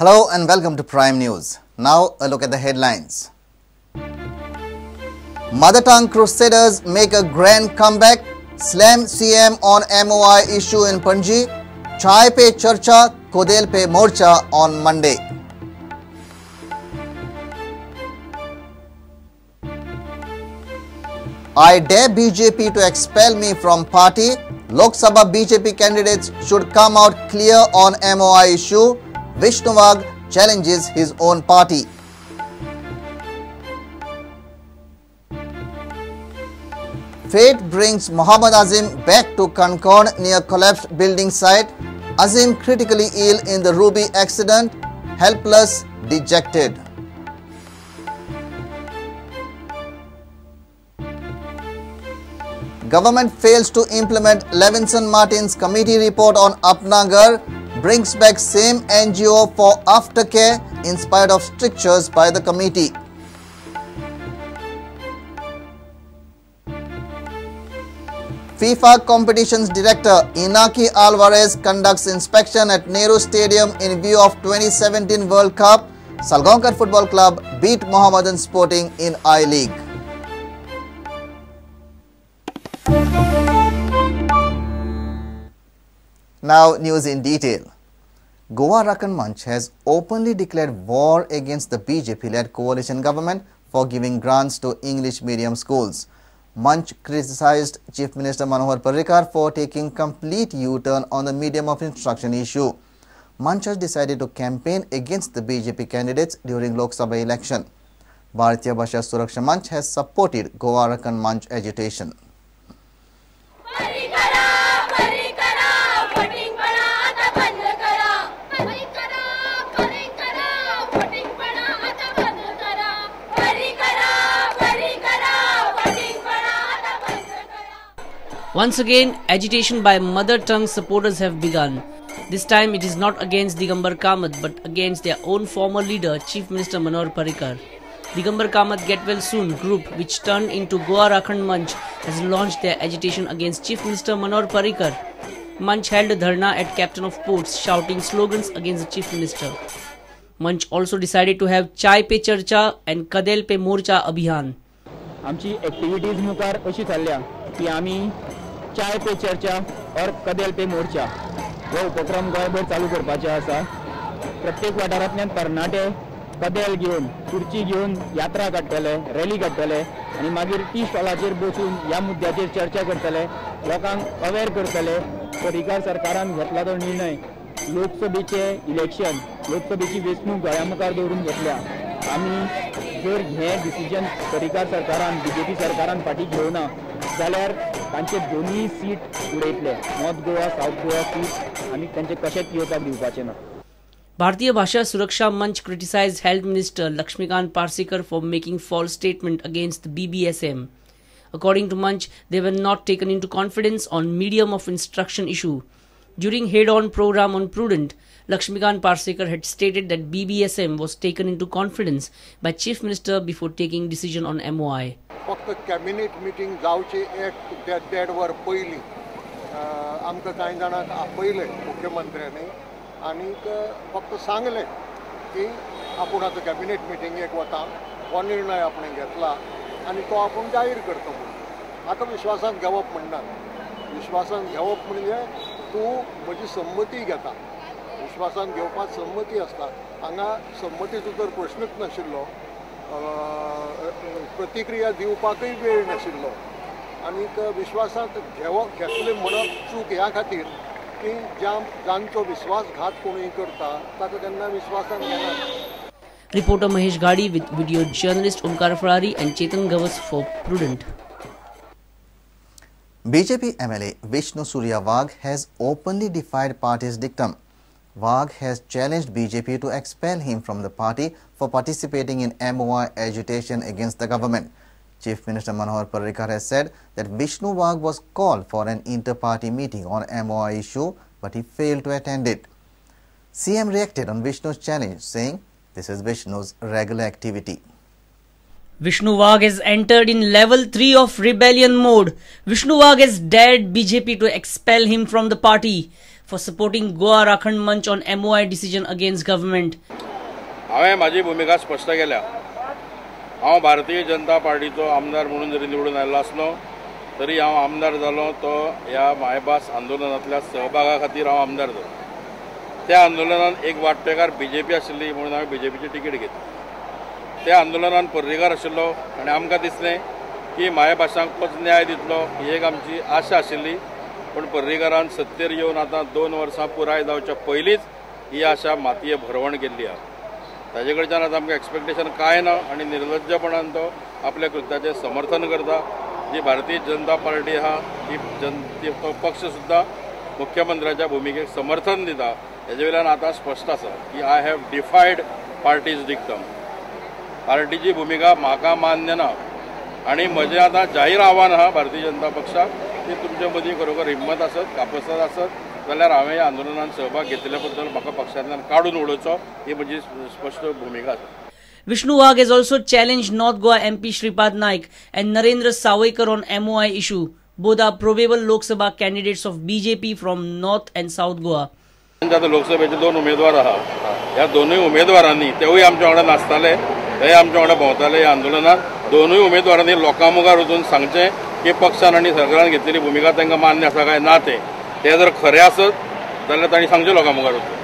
Hello and welcome to Prime News. Now a look at the headlines. Mother tongue crusaders make a grand comeback. Slam CM on MOI issue in Panji. Chai pe charcha, Kodel pe morcha on Monday. I dare BJP to expel me from party. Lok Sabha BJP candidates should come out clear on MOI issue. Vishnu Wagh challenges his own party. Fate brings Mohammad Azim back to Concord near collapsed building site. Azim critically ill in the Ruby accident, helpless, dejected. Government fails to implement Levinson Martin's committee report on Apnagar, brings back same NGO for aftercare in spite of strictures by the committee. FIFA competitions director Inaki Alvarez conducts inspection at Nehru Stadium in view of 2017 World Cup. Salgaonkar Football Club beat Mohammedan Sporting in I-League. Now news in detail. Goa Rakan Manch has openly declared war against the BJP-led coalition government for giving grants to English medium schools. Manch criticized Chief Minister Manohar Parrikar for taking complete U-turn on the medium of instruction issue. Manch has decided to campaign against the BJP candidates during Lok Sabha election. Bharatiya Bhasha Suraksha Manch has supported Goa Rakan Manch agitation. Once again, agitation by mother tongue supporters have begun. This time it is not against Digambar Kamath but against their own former leader, Chief Minister Manohar Parrikar. Digambar Kamath Get Well Soon group, which turned into Goa Rakhand Manch, has launched their agitation against Chief Minister Manohar Parrikar. Manch held a dharna at Captain of Ports, shouting slogans against the Chief Minister. Manch also decided to have Chai Pe Charcha and Kadel Pe Morcha Abhiyan. आमची activities मुखार अशी चालल्या की आमी चाय पे चर्चा और कदेल पे मोर्चा हो उपक्रम गोंयभर चालू करपाचे आसा. प्रत्येक वाठारांतल्यान तरणाटे कदेल घेवन खुर्ची घेवन यात्रा काडटले, रॅली काडटले आनी मागीर टी स्टॉलाचेर बसून ह्या मुद्द्याचेर चर्चा करतले, लोकांक अवेअर करतले. पर्रीकार सरकारान घेतला तो निर्णय लोकसभेचे इलेक्शन, लोकसभेची वेंचणूक गोंया मुखार दवरून घेतल्या. आमी जर हे डिसिजन पर्रीकार सरकारान BJP सरकारान फाटी घेवना जाल्यार तांचे दोनूय सीट उडयतले. North Goa, south Goa seat आमी तांचे कशेंच येवपाक दिवपाचे ना. Bharatiya Bhasha Suraksha Manch criticized Health Minister Lakshmikant Parsekar for making false statement against the BBSM. According to Manch, they were not taken into confidence on medium of instruction issue. During head-on program on Prudent, Lakshmikant Parsekar had stated that BBSM was taken into confidence by Chief Minister before taking decision on MOI. फक्त cabinet meeting जावची एक देड वर पयलीं आमकां कांय जाणांक आपयले मुख्यमंत्र्यांनी आनी फक्त सांगले की आपूण आतां कॅबिनेट मिटींगेक वता, हो निर्णय आपण घेतला आनी तो आपूण जाहीर करता म्हणून. आतां विश्वासान घेवप म्हणनात. विश्वासान घेवप म्हणजे तूं म्हजी संमती घेता. विश्वासान घेवपाक संमती आसता. हांगा संमतीचो तर प्रश्नच नाशिल्लो, प्रतिक्रिया दिवपाकय वेळ नाशिल्लो आनीक विश्वासांत घेतले म्हणप चूक ह्या खातीर की जांचो विश्वासघात कोणूय करता ताका केन्ना विश्वासान घेनात. Reporter Mahesh Gadi with video journalist Omkar Farari and Chetan Gavas for Prudent. BJP MLA Vishnu Surya Wagh has openly defied party's dictum. Wagh has challenged BJP to expel him from the party for participating in MOI agitation against the government. Chief Minister Manohar Parrikar has said that Vishnu Wagh was called for an inter-party meeting on MOI issue, but he failed to attend it. CM reacted on Vishnu's challenge, saying this is Vishnu's regular activity. Vishnu Wagh has entered in level 3 of rebellion mode. Vishnu Wagh has dared BJP to expel him from the party. for supporting Goa Rakhand Manch on MOI decision against government. हांवें म्हाजी भुमिका स्पश्ट केल्या. हांव भारतीय जनता पार्टीचो आमदार म्हणून जरी निवडून आयल्लो आसलो तरी हांव आमदार जालो तो ह्या मायभास आंदोलनांतल्या सहभागा खातीर हांव आमदार जालो. त्या आंदोलनात एक वांटेकार बीजेपी आशिल्ली म्हणून हांवें बीजेपीची तिकीट घेतली. त्या आंदोलनात पर्रीकार आशिल्लो आनी आमकां दिसलें की मायभासांकच न्याय दितलो ही एक आमची आशा आशिल्ली. पूण पर्रीकारान सत्तेर येवन आतां 2 वर्सां पुराय जावच्या पयलींच ही आशा मातये भरवण केल्ली आहा. ताजे कडच्यान आतां आमकां एक्सपेक्टेशन कांय ना आनी निर्लज्जपणान तो आपल्या कृत्याचें समर्थन करता. जी भारतीय जनता पार्टी आहा तो पक्ष सुद्दां मुख्यमंत्र्याच्या भुमिकेक समर्थन दिता. हेजे वयल्यान आतां स्पश्ट आसा की आय हॅव डिफायड पार्टीज डिक्टम. पार्टीची भूमिका म्हाका मान्य ना आनी म्हजें आतां जाहीर आव्हान आहा भारतीय जनता पक्षाक की तुमचे मदीं खरोखर हिम्मत आसत कापसाद आसत जाल्यार हांवें ह्या आंदोलनात सहभाग घेतल्या बद्दल म्हाका पक्षांतल्यान काडून उडोवचो ही म्हजी स्पश्ट भूमिका आसा. Vishnu Wagh has also challenged North Goa MP Shripad Naik and Narendra Sawaikar on MOI issue. Both are probable Lok Sabha candidates of BJP from North and South Goa. आता लोकसभेचे 2 उमेदवार आहात. ह्या दोनूय उमेदवारांनी तेवूय आमच्या वांगडा नाचताले ते आमच्या वांगडा भोंवताले ह्या आंदोलनात. दोनूय उमेदवारांनी लोकां मुखार वचून सांगचें की पक्षान आनी सरकारान घेतलेली भुमिका तांकां मान्य आसा काय ना ते जर खरें आसत जाल्यार तांणी सांगचें लोकां मुखार वचून.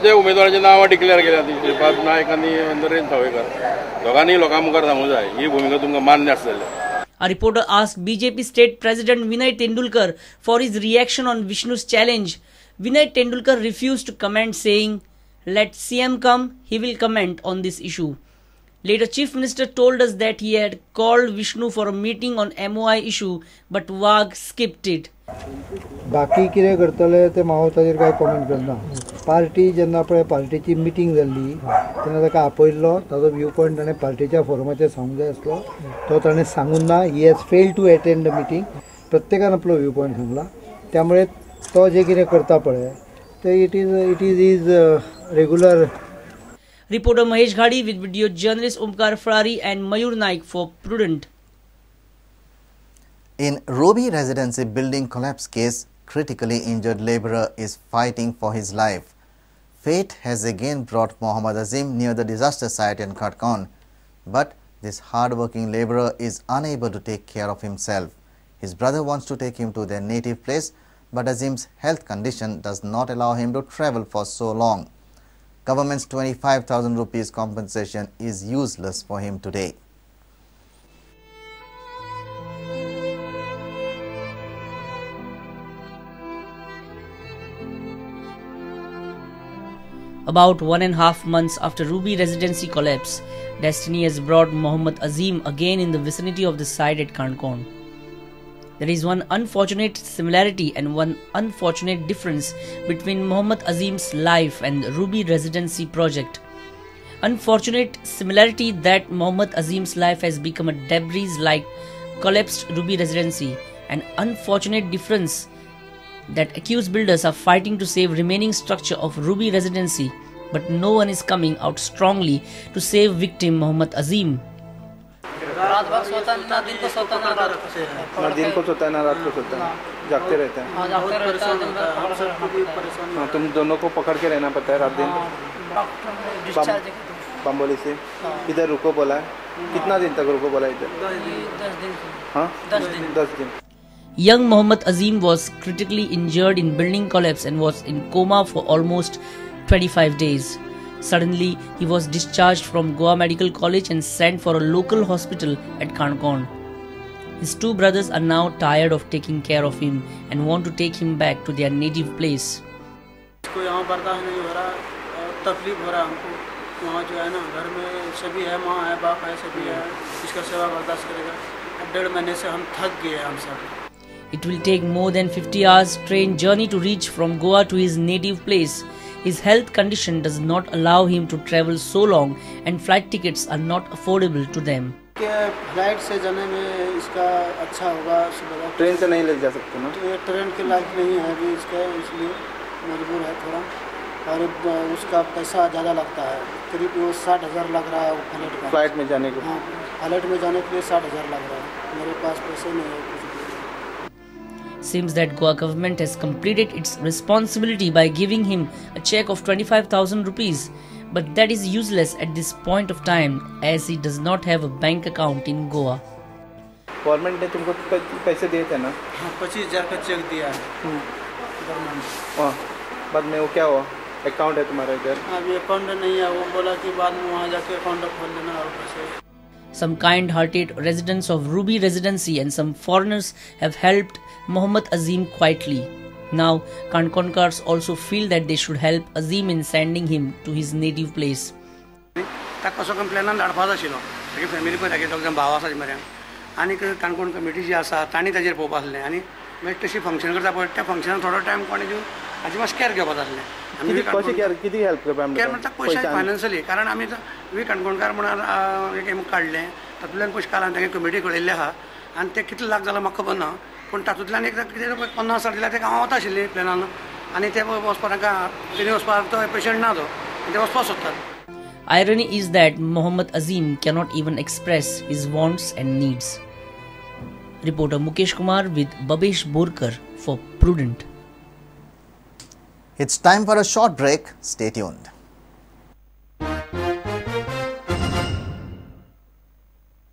जे उमेदवारांची नांवां डिक्लेअर केल्या ती श्रीपाद नायक आनी नरेंद्र सावयकर दोगांनी लोकां मुखार सांगूंक जाय ही भुमिका तुमकां मान्य आसा जाल्यार. A reporter asked BJP State President Vinay Tendulkar for his reaction on Vishnu's challenge. Vinay Tendulkar refused to comment, saying, "Let CM come, he will comment on this issue." Later, Chief Minister told us that he had called Vishnu for a meeting on MOI issue, but Wagh skipped it. बाकी कितें करतले ते हांव ताचेर कांय comment करना. Party जेन्ना पळय पार्टीची मिटींग जाल्ली तेन्ना ताका आपयल्लो ताचो व्यू पॉयंट ताणें पार्टीच्या फोरमाचेर सांगूंक जाय आसलो तो ताणें सांगून ना. He has failed to attend the meeting. प्रत्येकान आपलो व्यू पॉयंट सांगला. त्यामुळे तो जे कितें करता पळय ते it is is regular. Reporter Mahesh Ghadi with video journalist Omkar Farari and Mayur Naik for Prudent. In Ruby Residency building collapse case, critically injured labourer is fighting for his life. Fate has again brought Mohammad Azim near the disaster site in Khatgon, but this hard-working labourer is unable to take care of himself. His brother wants to take him to their native place, but Azim's health condition does not allow him to travel for so long. Government's 25,000 rupees compensation is useless for him today. About 1.5 months after Ruby Residency collapse, destiny has brought Mohammad Azim again in the vicinity of the site at Khatgon. There is one unfortunate similarity and one unfortunate difference between Mohammad Azim's life and the Ruby Residency project. Unfortunate similarity that Mohammad Azim's life has become a debris like collapsed Ruby Residency, and unfortunate difference that accused builders are fighting to save remaining structure of Ruby Residency, but no one is coming out strongly to save victim Mohammad Azim. रात भर सोता ना, दिन को सोता ना, रात को सोता है, दिन को सोता है ना, रात को सोता है, जागते रहते हैं। जागते रहता है, दिन भर हम सब भी परेशान हैं। तुम दोनों को पकड़ के रहना पड़ता है रात दिन। बम्बोली से इधर रुको बोला है, कितना दिन तक रुको बोला इधर? 10 दिन। हाँ, 10 दिन। Young Mohammad Azim was critically injured in building collapse and was in coma for almost 25 days. Suddenly, he was discharged from Goa Medical College and sent for a local hospital at Khatgon. His two brothers are now tired of taking care of him and want to take him back to their native place. इसको यहाँ बर्दाश्त नहीं हो रहा, तकलीफ हो रहा है हमको। वहाँ जो है ना, घर में सभी है, माँ है, बाप है, सभी है, इसका सेवा बर्दाश्त करेगा। अब 1.5 महीने से हम थक गए हम सब। It will take more than 50 hours train journey to reach from Goa to his native place. His health condition does not allow him to travel so long and flight tickets are not affordable to them. Flight से जाने में इसका अच्छा होगा, train से नहीं ले जा सकते ना? ट्रेन के लायक नहीं है अभी इसका, इसलिए मजबूर है थोड़ा। और उसका पैसा ज़्यादा लगता है, करीब वो 60,000 लग रहा है फ्लाइट का। फ्लाइट में जाने को? हाँ, फ्लाइट में जाने के लिए 60,000 लग रहा है। मेरे पास पैसे नहीं है कुछ भी। Seems that Goa government has completed its responsibility by giving him a check of 25,000 rupees, but that is useless at this point of time as he does not have a bank account in Goa. Government ने तुमको पैसे दिए थे ना? हाँ, 25,000 का check दिया है गवर्नमेंट। हाँ, बाद में वो क्या हुआ? अकाउंट है तुम्हारा इधर? अभी अकाउंट नहीं है, वो बोला कि बाद में वहाँ जाके अकाउंट खोल लेना और पैसे। Some kind-hearted residents of Ruby Residency and some foreigners have helped Mohammad Azim quietly. Now, Kankonkars also feel that they should help Azim in sending him to his native place. ताका कसो कंप्लेनान धाडपाचो आशिल्लो, तागे family पळय तागे दोग जाण भाव आसा मरे, आनी काणकोण कमिटी जी आसा तांणी ताजेर पळोवपा आसलें, आनी मागीर तशी फंक्शन करता पळय त्या फंक्शनाक थोडो टायम कोणें दिवन हाजी मातशें कॅर घेवपाक जाय आसलें। कशी कॅर किती हेल्प करपा कॅर म्हणटा पयशे फायनान्शियली, कारण आमी वी काणकोणकार म्हणून एक एम काडलें, तातूंतल्यान पयशे काल तागे कमिटी कळयल्ले आहा, आनी ते कितले लाख जाला म्हाका खबर ना, पूण तातूंतल्यान एक कितें 50,000 दिल्यार तेका हांव वता आशिल्ली प्लॅनान, आनी ते वचपाक ताका तेणी वचपाक तो पेशंट ना तो, ते वचपाक सोदतात। Irony is that Mohammad Azim cannot even express his wants and needs. Reporter Mukesh Kumar with Babesh Borkar for Prudent. It's time for a short break. Stay tuned.